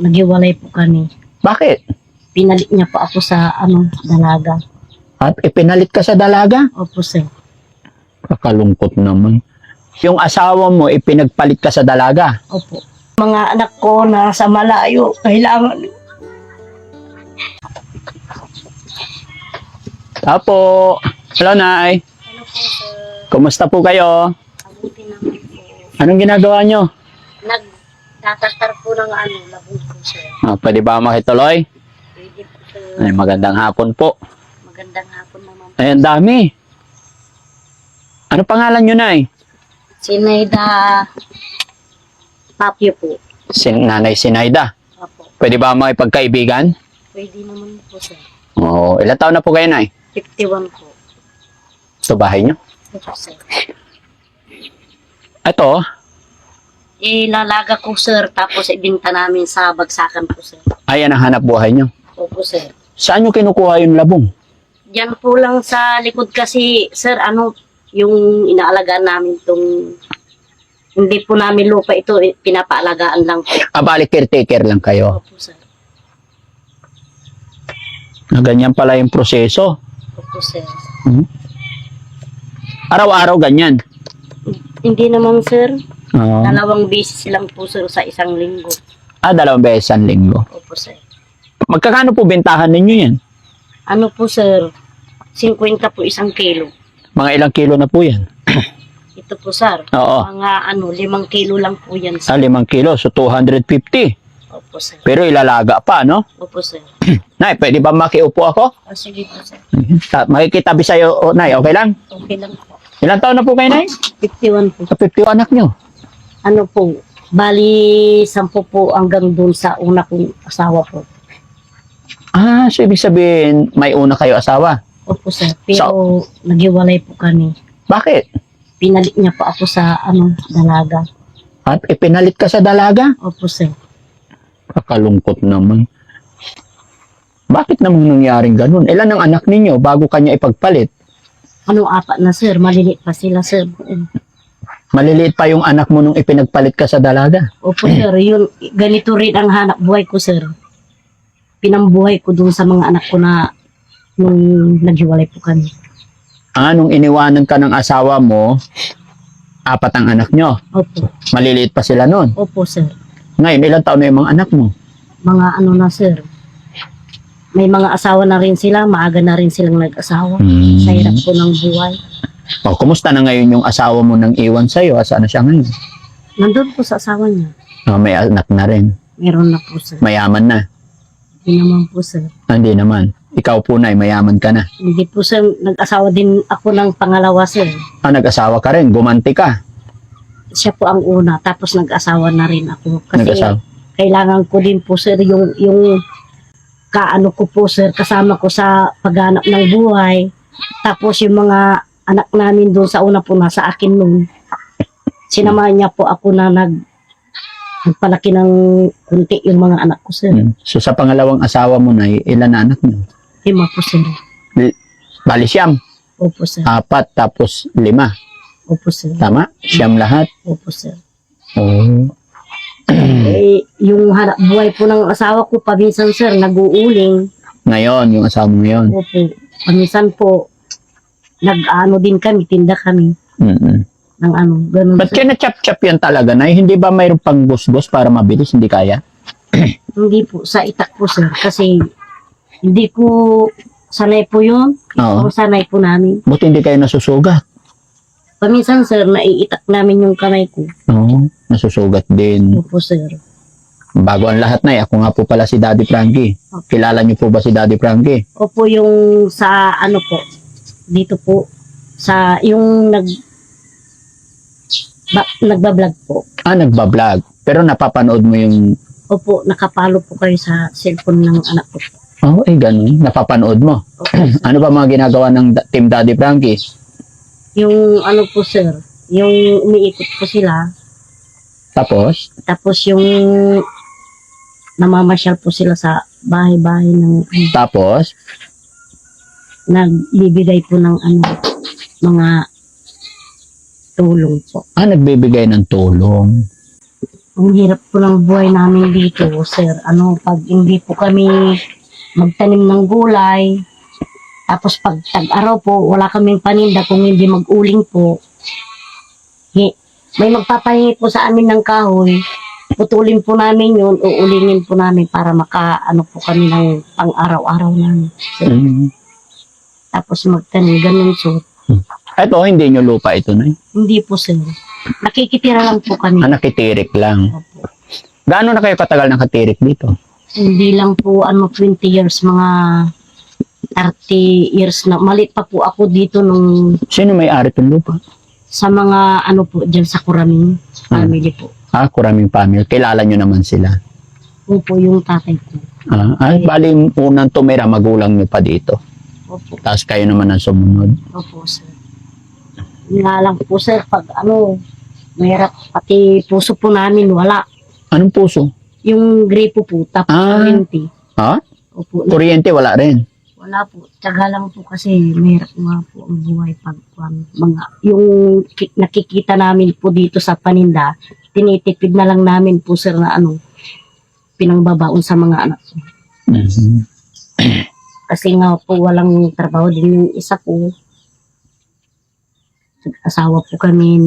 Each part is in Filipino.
Naghiwalay po kami. Bakit? Pinalit niya po ako sa dalaga. At ipinalit ka sa dalaga? Opo, sir. Kakalungkot naman. Yung asawa mo, ipinagpalit ka sa dalaga? Opo. Mga anak ko nasa malayo, kailangan. Apo. Hello, Nay. Ano po, sir? Kumusta po kayo? Abuti naman po. Anong ginagawa nyo? Nagtatastar po ng labong po, sir. Pwede ba makituloy? Pwede po, sir. Ay, magandang hapon po. Magandang hapon naman po. Ay, ang dami. Ano pangalan nyo, Nay? Sinayda Papio po. Nanay Sinayda. Opo. Pwede ba makipagkaibigan? Pwede naman po, sir. Oo. Ilan taon na po kayo, Nay? 51 po. Ito bahay nyo? Opo, sir. Ito, Ilalaga ko, sir, tapos ibinta namin sa bagsakan po, sir. ayan ang hanap buhay nyo. Opo, sir. Saan nyo kinukuha yung labong? Diyan po lang sa likod kasi, sir, yung inaalagaan namin itong, hindi po namin lupa ito, pinapaalagaan lang po. Bali, caretaker lang kayo. Opo, sir. Na ganyan pala yung proseso. Opo, sir. Araw-araw ganyan. Hindi naman, sir. Oo. 2 beses lang po, sir, sa isang linggo. 2 beses ang linggo. Opo, sir. Magkakano po bentahan ninyo yan? Ano po, sir? 50 po isang kilo. Mga ilang kilo na po yan? Ito po, sir. Oo. Mga 5 kilo lang po yan, sir. 5 kilo, so 250. Opo, sir. Pero ilalaga pa, no? Opo, sir. Nay, pwede ba makiupo ako? Sige po, sir. Makikitabi sa'yo, Nay, okay lang? Okay lang po. Ilang taon na po kayo, Nay? 51 po. Sa 50 anak nyo. Ano po, bali 10 po hanggang dun sa una kong asawa po. So ibig sabihin, may una kayo asawa. Opo, sir. Pero naghiwalay po kami. Bakit? Pinalit niya po ako sa dalaga. At ipinalit ka sa dalaga? Opo, sir. Kakalungkot naman. Bakit naman nangyaring ganun? Ilan ang anak ninyo bago kanya ipagpalit? 4 na, sir. Maliliit pa sila, sir. Maliliit pa yung anak mo nung ipinagpalit ka sa dalaga. Opo, sir. Yun, ganito rin ang hanap buhay ko, sir. Pinambuhay ko dun sa mga anak ko na nung naghiwalay po kami. Nung iniwanan ka ng asawa mo, 4 ang anak nyo. Opo. Maliliit pa sila nun. Opo, sir. Ngayon, ilang taon na yung mga anak mo? Mga na, sir. May mga asawa na rin sila. Maaga na rin silang nag-asawa. Sa hirap po ng buhay. Kumusta na ngayon yung asawa mo nang iwan sa'yo? Saan na siya ngayon? Nandun po sa asawa niya. May anak na rin. Meron na po, sir. Mayaman na. Hindi naman po, sir. Hindi naman. Ikaw po na, mayaman ka na. Hindi po, sir. Nag-asawa din ako ng pangalawa, sir. Nag-asawa ka rin, gumanti ka. Siya po ang una. Tapos nag-asawa na rin ako. Kasi Nag-asawa. kailangan ko din po, sir, yung kaano ko po, sir, kasama ko sa paghanap ng buhay. Tapos yung mga anak namin doon sa una po nasa akin noon. Sinamahan niya po ako na nagpalaki ng kunti yung mga anak ko, sir. So sa pangalawang asawa mo na, ilan na anak mo? 5 po, sir. Bali siyam. Opo, sir. 4 tapos 5. Opo, sir. Tama? Siyam lahat. Opo, sir. Oh. Yung hanap buhay po ng asawa ko, paminsan, sir, nag-uuling. Ngayon, yung asawa mo ngayon. Opo. Paminsan po, nag-ano din kami, tinda kami. Ng ganun, Ba't sir. kaya na-chop-chop yan talaga, Nay? Hindi ba mayroon pang gusgos para mabilis? Hindi kaya? Hindi po, sa itak po, sir. Kasi, hindi ko sanay po yun. Oo. O sanay po namin. Buti hindi kayo nasusugat. Paminsan, sir, naiitak namin yung kamay ko. Oo, nasusugat din. Opo, sir. Bago ang lahat, Nay, ako nga po pala si Daddy Frankie. Kilala niyo po ba si Daddy Frankie? Opo, yung sa po, dito po, sa yung nagbablog po. Nagbablog. Pero napapanood mo yung... Opo, nakapalo po kayo sa cellphone ng anak ko. Ganun. Napapanood mo. Opo, Ano ba mga ginagawa ng Team Daddy Frankie? yung po, sir, yung umiikot po sila. Tapos? Tapos yung namamasyal po sila sa bahay-bahay ng Tapos? nagbibigay po ng mga tulong po. Nagbibigay ng tulong. Ang hirap po ng buhay namin dito, sir. Pag hindi po kami magtanim ng gulay, tapos pag tag-araw po, wala kaming paninda kung hindi mag-uling po. May magpapahingi po sa amin ng kahoy, putulin po namin yun, uulingin po namin para po kami ng pang-araw-araw namin. Sir. Tapos magtanim, ganun so. Ito, hindi nyo lupa ito, Nay? Hindi po, sir. Nakikitira lang po kami. Nakitirik lang. Opo. Gaano na kayo katagal nakatirik dito? Hindi lang po 20 years, mga 30 years na. Maliit pa po ako dito nung Sino may-ari itong lupa? sa mga po dyan sa Kuraming family po. Kuraming family. Kilala nyo naman sila. Opo, yung tatay ko. Bali, unang tumira, magulang nyo pa dito. Opo, Tapos kayo naman ang sumunod. opo, sir. Nga lang po, sir, pag mahirap, pati puso po namin, wala. Anong puso? Yung gripo po, tapos kuryente. Ha? Opo, Kuryente, wala rin. wala po. Tsaga lang po kasi mahirap nga po ang buhay pag yung nakikita namin po dito sa paninda, tinitipid na lang namin po, sir, na pinangbabaon sa mga anak ko. Mhm. Kasi nga po walang trabaho din yung isa po. Nag-asawa po kami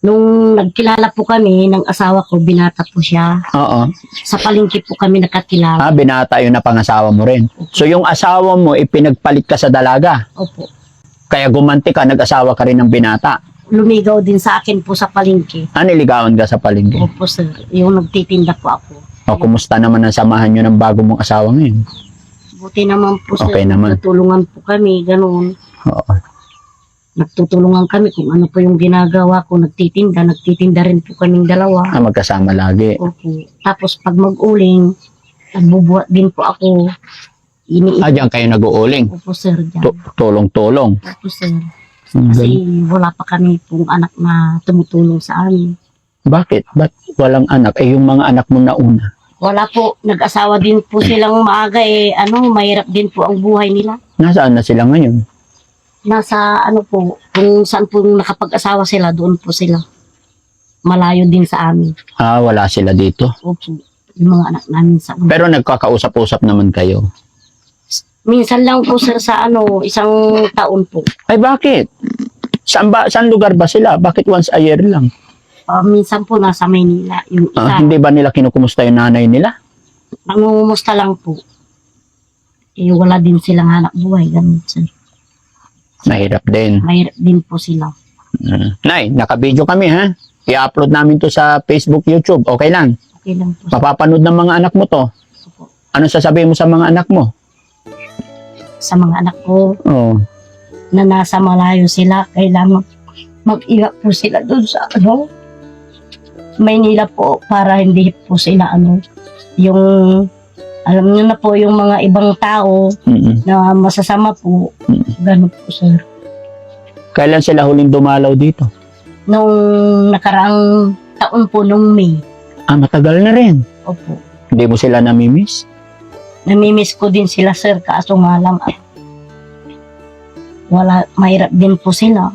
nung nagkilala po kami ng asawa ko, binata po siya. Oo. Sa palengke po kami nakakilala. Binata yun na pangasawa mo rin. So yung asawa mo, ipinagpalit ka sa dalaga. Opo. Kaya gumanti ka, nag-asawa ka rin ng binata. Lumigaw din sa akin po sa palengke. Niligawan ka sa palengke. Opo, sir. Yung nagtitinda po ako. Kumusta naman ang samahan nyo ng bago mong asawa ngayon? Buti naman po, sir. Okay naman. Natulungan po kami, ganun. Oo. Nagtutulungan kami kung ano po yung ginagawa ko. Nagtitinda rin po kaming dalawa. Magkasama lagi. Opo. Tapos pag mag-uling, nagbubuhat din po ako. Diyan kayo nag-uuling. Opo, sir. Diyan. Tulong-tulong. Opo, sir. Kasi wala pa kami pong anak na tumutulong sa amin. Bakit? Ba't walang anak? Yung mga anak mo na una. Wala po. Nag-asawa din po silang maaga. Mahirap din po ang buhay nila. Nasaan na sila ngayon? Nasa po, kung saan po nakapag-asawa sila, doon po sila. Malayo din sa amin. Wala sila dito. Opo. Yung mga anak namin sa una. Pero nagkakausap-usap naman kayo. Minsan lang po, sir, sa isang taon po. Ay, bakit? Saan lugar ba sila? Bakit once a year lang? Minsan po nasa Maynila. Yung isa, Hindi ba nila kinukumusta yung nanay nila? nangungumusta lang po. Wala din silang hanap buhay. Ganun, sir. Mahirap din. Mahirap din po sila. Nay, naka-video kami ha. I-upload namin to sa Facebook, YouTube. Okay lang. Okay lang po. Mapapanood ng mga anak mo to. Opo. Ano sasabihin mo sa mga anak mo? Sa mga anak ko Oh. na nasa malayo sila, kailangan mag-ingat po sila doon sa Maynila po para hindi po sila yung alam niyo na po yung mga ibang tao na masasama po. Ganun po, sir. Kailan sila huling dumalaw dito? Nung nakaraang taon po, nung May. Matagal na rin. Opo. Hindi mo sila namimiss? Namimiss ko din sila, sir, kaso nga lang mahirap din po sila.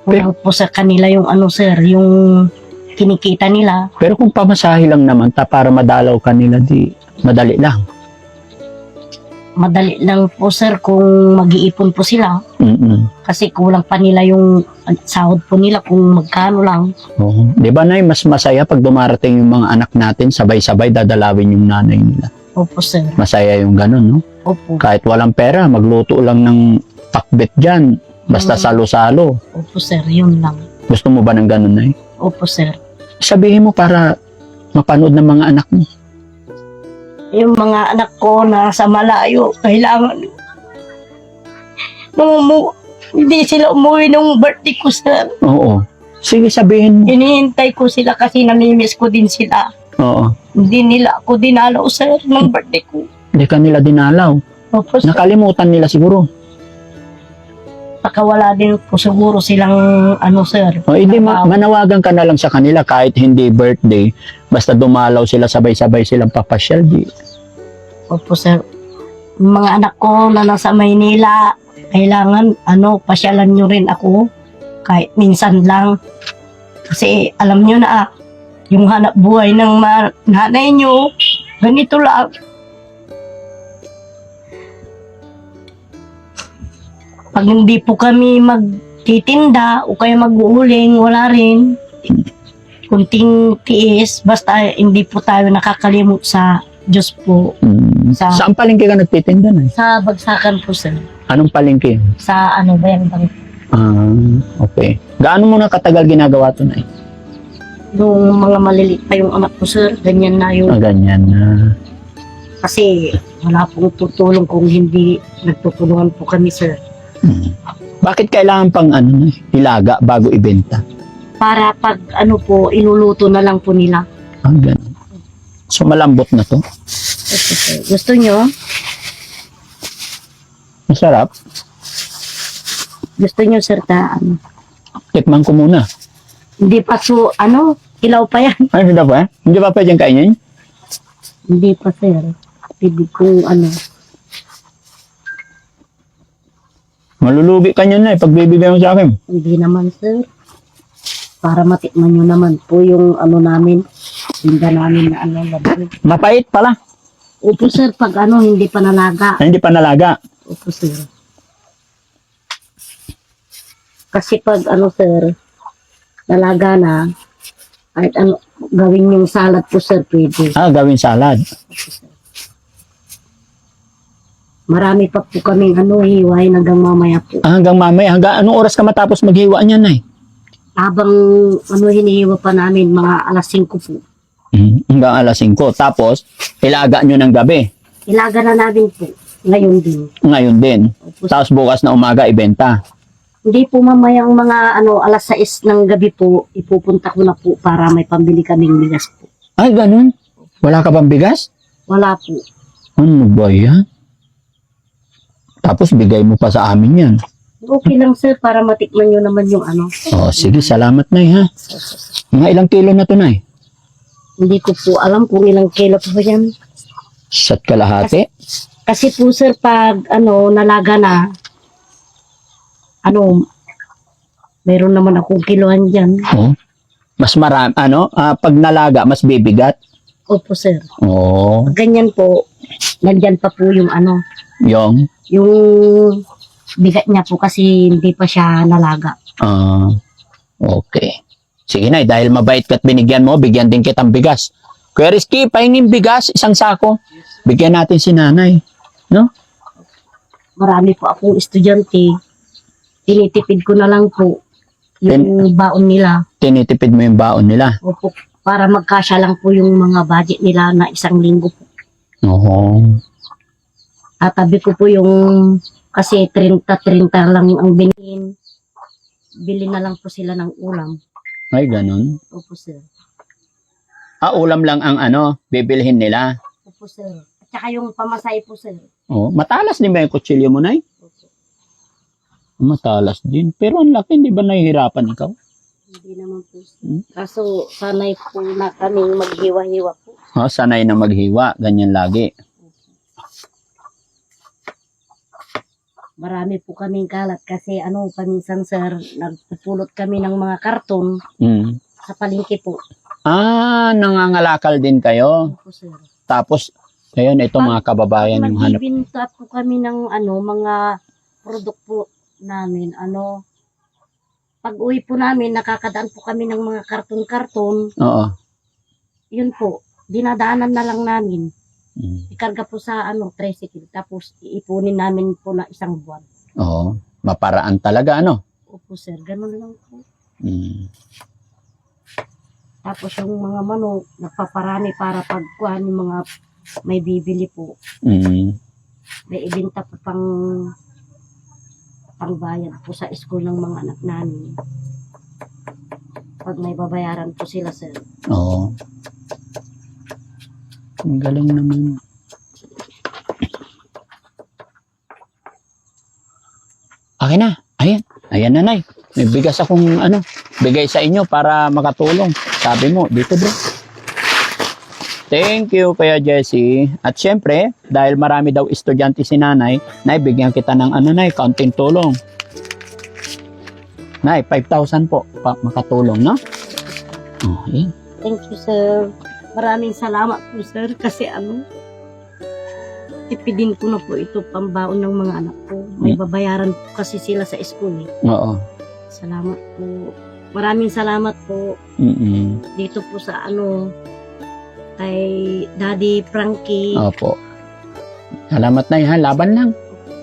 Kulang po sa kanila yung sir, yung kinikita nila. Pero kung pamasahe lang naman para madalaw kanila, di madali lang. Madali lang po, sir, kung mag-iipon po sila. Kasi kulang pa nila yung sahod po nila kung magkano lang. Oo. Di ba, Nay, mas masaya pag dumarating yung mga anak natin, sabay-sabay dadalawin yung nanay nila. Opo, sir. Masaya yung ganun, no? Opo. Kahit walang pera, magluto lang ng pakbet dyan. Basta salo-salo. Opo, sir. Yun lang. Gusto mo ba ng ganun, Nay? Opo, sir. Sabihin mo para mapanood ng mga anak mo. Yung mga anak ko nasa malayo, kailangan hindi sila umuwi ng birthday ko, sir. Oo. Sige, sabihin mo. Hinihintay ko sila kasi namimiss ko din sila. Oo. Hindi nila ako dinalaw, sir, ng birthday ko. Hindi ka nila dinalaw. Opo, sir. Nakalimutan nila siguro. Pakawala din po siguro silang sir. O, hindi, manawagan ka na lang sa kanila kahit hindi birthday. Basta dumalaw sila, sabay-sabay silang papasyal. Opo, sir. Yung mga anak ko na nasa Maynila, kailangan, pasyalan nyo rin ako. Kahit minsan lang. Kasi, alam nyo na, yung hanap buhay ng nanay nyo, ganito lang. Pag hindi po kami magtitinda o kaya mag-uuling, wala rin. Kunting tiis, basta hindi po tayo nakakalimot sa Diyos po. Saan palengke ka nagtitinda na? Sa bagsakan po, sir. Anong palengke? Sa ano ba yan? Okay. Gaano mo na katagal ginagawa to na? Nung mga maliliit pa yung anak ko, sir, ganyan na yung... Ganyan na. Kasi wala pong tutulong kung hindi nagtutulungan po kami, sir. Bakit kailangan pang ilaga bago ibenta? Para pag ano po, iluluto na lang po nila. Ganun. So malambot na to. Okay, sir. Gusto nyo? Masarap. Gusto nyo, sir, Tikman ko muna. hindi pa hilaw pa yan. Hindi pa Hindi pa pwedeng kainin? Hindi pa, sir. Pwede kong Malulugi ka niyan na pag bibigyan mo sa akin. Hindi naman, sir. Para matikman nyo naman po yung namin, tinda namin na labi. Mapait pala. Opo, sir, pag hindi pa nalaga. Hindi pa nalaga. Opo, sir. Kasi pag sir, nalaga na, kahit gawin yung salad po, sir, pwede. Gawin salad. Marami pa po kaming hiway hanggang mamaya po. Hanggang mamaya. Hanggang anong oras ka matapos maghiwa niyan, Nay? Habang hinihiwa pa namin, mga alas 5 po. Hanggang alas 5. Tapos, ilaga nyo ng gabi. Ilaga na namin po. Ngayon din. Ngayon din. Opo, Tapos bukas na umaga, ibenta. Hindi po mamayang mga alas 6 ng gabi po, ipupunta ko na po para may pambili kaming bigas po. Ay, ganun? Wala ka bang bigas? Wala po. Ano ba yan? Tapos bigay mo pa sa amin yan. Okay lang, sir, para matikman nyo naman yung Sige, salamat, Nay, ha? Mga ilang kilo na to, Nay? Hindi ko po alam kung ilang kilo po yan. Sat kalahati? Kasi po, sir, pag nalaga na, meron naman akong kilohan dyan. Oh. Mas marami, pag nalaga, mas bibigat. Opo, sir. Oh. Pag ganyan po, nandyan pa po yung Yung, bigat niya po kasi hindi pa siya nalaga. okay. Sige, Nay, dahil mabait ka't binigyan mo, bigyan din kitang bigas. Kuya Rizky, pahingin bigas, isang sako. Bigyan natin si Nanay. No? Marami po akong estudyante. Tinitipid ko na lang po yung baon nila. Tinitipid mo yung baon nila. Opo, para magkasya lang po yung mga budget nila na 1 linggo po. Oo. Tatabi ko po yung, kasi 30-30 lang ang bilhin. Bili na lang po sila ng ulam. Ay, ganun. Opo, sir. Ulam lang ang bibilhin nila. Opo, sir. At saka yung pamasay po, sir. Oh, matalas din ba yung kutsilyo mo, Nay? Opo. Matalas din. Pero ang laki, hindi ba nahihirapan ikaw? Hindi naman po, sir. Kaso, sanay po na kaming maghiwa-hiwa po. Sanay na maghiwa. Ganyan lagi. Marami po kaming kalat kasi paminsan, sir, nagpupulot kami ng mga karton sa palengke po. Nangangalakal din kayo. Opo, sir. Tapos, ayun, ito mga kababayan yung hanap. Magbibinta po kami ng mga produkto namin. Pag uwi po namin, nakakadaan po kami ng mga karton-karton. Oo. Yun po, dinadaanan na lang namin. Ikarga po sa tricycle, tapos iipunin namin po na 1 buwan. Oo. Maparaan talaga, Opo, sir, ganun lang po. Tapos yung mga manok, nagpaparami para pagkuhan yung mga may bibili po. May ibenta po pangbayad po sa school ng mga anak namin. Pag may babayaran po sila, sir. Oo. Ang galing naman. Okay na. Ayan. Ayan, Nanay. May bigas akong bigay sa inyo para makatulong. Sabi mo, dito bro. Thank you, Kuya Jessie. At syempre, dahil marami daw estudyante si Nanay, bigyan kita ng Nay, kaunting tulong. Nay, 5,000 po. Makatulong, no? Oh, ayan. Thank you, sir. Maraming salamat po, sir, kasi tipidin ko na po ito pambaon ng mga anak ko. May babayaran po kasi sila sa school eh. Oo. Salamat po. Maraming salamat po dito po sa kay Daddy Frankie. Opo. Salamat na ha. Laban lang.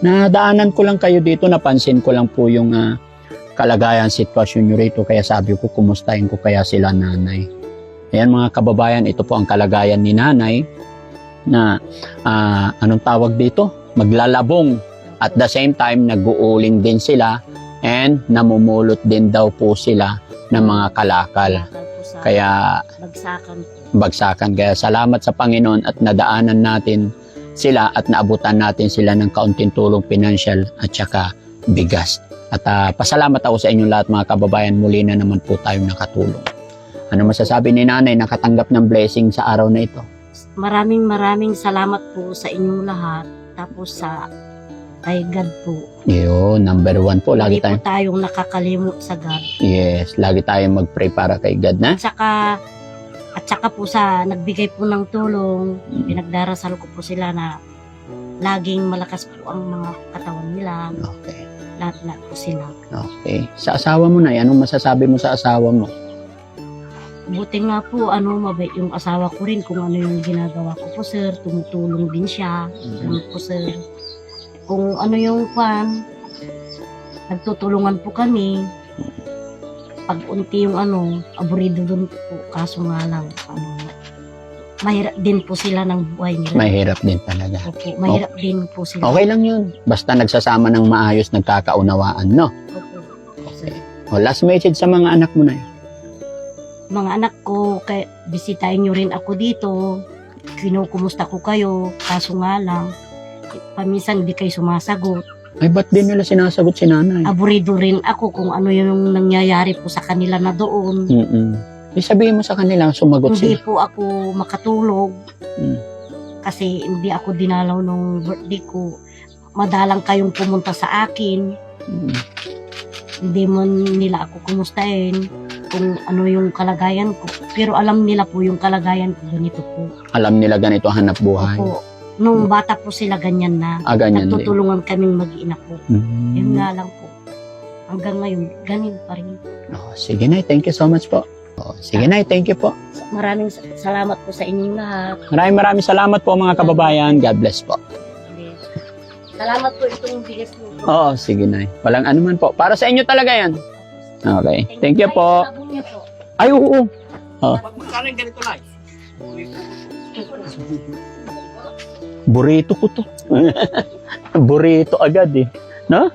Nadaanan ko lang kayo dito. Napansin ko lang po yung kalagayan, sitwasyon nyo rito. Kaya sabi ko, kumustahin ko kaya sila nanay. Ayan mga kababayan, ito po ang kalagayan ni nanay na anong tawag dito? Maglalabong. At the same time, nag-uuling din sila and namumulot din daw po sila ng mga kalakal. Kaya bagsakan. Kaya salamat sa Panginoon at nadaanan natin sila at naabutan natin sila ng kaunting tulong pinansyal at saka bigas. At pasalamat ako sa inyong lahat mga kababayan, muli na naman po tayong nakatulong. Ano masasabi ni nanay nakatanggap ng blessing sa araw na ito? Maraming salamat po sa inyong lahat. Tapos kay God po. Yun, number 1 po. Lagi Hindi po tayong nakakalimot sa God. Yes, lagi tayong mag-pray para kay God na. At saka po sa nagbigay po ng tulong, pinagdarasal ko po sila na laging malakas po ang mga katawan nila. Okay. Lahat po sila. Okay. Sa asawa mo na, anong masasabi mo sa asawa mo? Buti nga po, mabait yung asawa ko rin kung ano yung ginagawa ko po, sir. Tumutulong din siya. Ganun po, sir. Kung ano yung nagtutulungan po kami. Pag unti yung aburido dun po. Kaso nga lang, mahirap din po sila ng buhay nila. Mahirap din talaga. Opo, mahirap din po sila. Okay lang yun. Basta nagsasama ng maayos, nagkakaunawaan, no? Opo, sir. Last message sa mga anak mo na yun. Mga anak ko, bisitahin nyo rin ako dito. Kinukumusta ko kayo. Kaso nga lang, paminsan di kayo sumasagot. Ay, ba't din nila sinasagot si nanay? Aburido rin ako kung ano yung nangyayari po sa kanila na doon. Sabihin mo sa kanila, sumagot Hindi sila. po ako makatulog. Kasi hindi ako dinalaw nung birthday ko. Madalang kayong pumunta sa akin. Hindi mo nila ako kumustahin kung ano yung kalagayan ko. Pero alam nila po yung kalagayan ko, ganito po. Alam nila ganito hanap buhay. Opo. Nung bata po sila ganyan na. Ganyan din. Nagtutulungan kaming mag-ina po. Yun nga lang po. Hanggang ngayon, ganin pa rin. Sige na, thank you so much po. Sige na, thank you po. Maraming salamat po sa inyong lahat. Maraming salamat po mga kababayan. God bless po. Salamat po itong bigas mo. Oo, sige na. Walang anuman po. Para sa inyo talaga yan. Okay. Thank you po. Ay, oo. Magkano yung ganito live? Burrito ko to. Burrito agad eh. No?